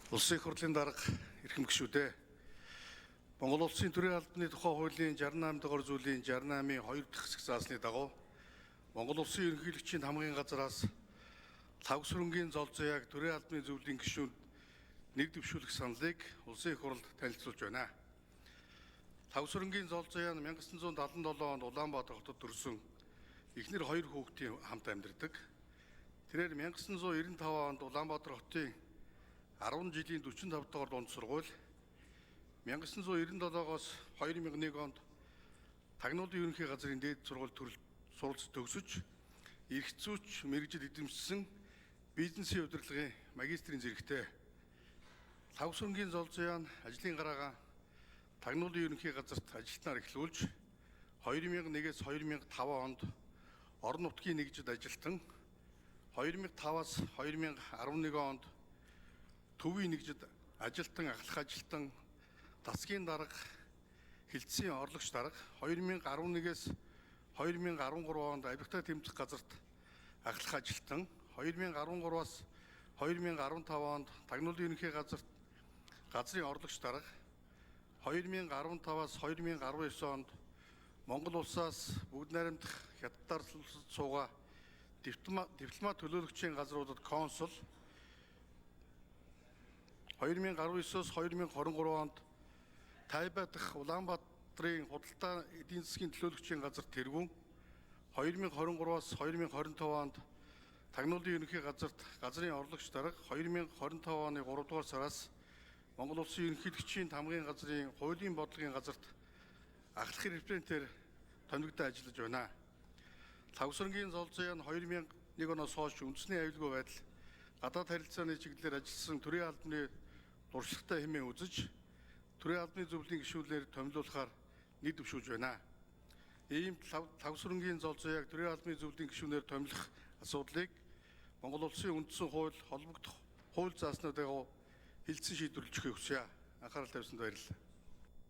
Улсын их хурлын дарга эрхэм гишүүдээ Монгол улсын төрийн албаны тухай хуулийн 68 дугаар зүйлийн 68-ийн 2 дахь хэсэг заасны дагуу Монгол улсын ерөнхийлөгчийн хамгийн газараас Лхагвсүрэнгийн зол заяаг төрийн албаны зөвлөлийн гишүүнд нэр дэвшүүлэх саналыг улсын их хурлд танилцуулж байна. Лхагвсүрэнгийн зол заяа нь 1977 онд Улаанбаатар хотод төрсөн эхнэр 2 хүүхдийн хамт амьдардаг. Тэрээр 1995 онд Улаанбаатар хотын 10 жилийн 45 дугаар дунд сургууль, 1997-оос 2001 онд Тагнуулын ерөнхий газрын дээд сургууль суралц төгсөж, эрх зүйч мэргэжил эзэмшсэн бизнесийн удирдлагын магистрийн зэрэгтэй. Лхагвсүрэнгийн зол заяа нь ажлын гараагаа Тагнуулын ерөнхий газарт ажилтнаар эхлүүлж, 2001-ээс 2005 онд орон нутгийн нэгжид ажилтан, 2005-аас 2011 онд төвийн нэгжид ажилтан, ахлах ажилтан, засгийн дарга, хилцээний орлогч дарга, 2011-ээс 2013 онд авигтай тэмцэх газарт ахлах ажилтан, 2013-аас 2015 онд Тагнуулын ерөнхий газарт газрын орлогч дарга, 2015-аас 2019 онд Монгол улсаас бүгд найрамдах хятадаар суугаа дипломат төлөөлөгчийн газруудад консул, 2019-оос 2023 онд Тайбай дахь Улаанбаатарын худалдаа эдийн засгийн төлөөлөгчийн газар тэргүүн, 2023-аас 2025 онд Тагнуулын ерөнхий газарт газрын орлогч дарга, 2025 оны 3 дугаар сараас Монгол улсын ерөнхийлөгчийн тамгын газрын хуулийн бодлогын газарт ахлах референтээр томилогдсон ажиллаж байна. Лхагвсүрэнгийн зол заяа нь 2001 оноос хойш үндэсний аюулгүй байдал, гадаад харилцааны чиглэлээр ажилласан төрийн албаны дуршлагтай хэмээн үзэж, төрийн албаны зөвлөлийн гишүүнээр томилуулахаар нэр дэвшүүлж байна. Ийм Лхагвсүрэнгийн зол заяаг төрийн албаны зөвлөлийн гишүүнээр томилох асуудлыг Монгол улсын үндсэн хууль холбогдох хууль зааснуудаа хилцэн шийдвэрлэхийг хүсье. Анхаарал тавьсанд баярлалаа.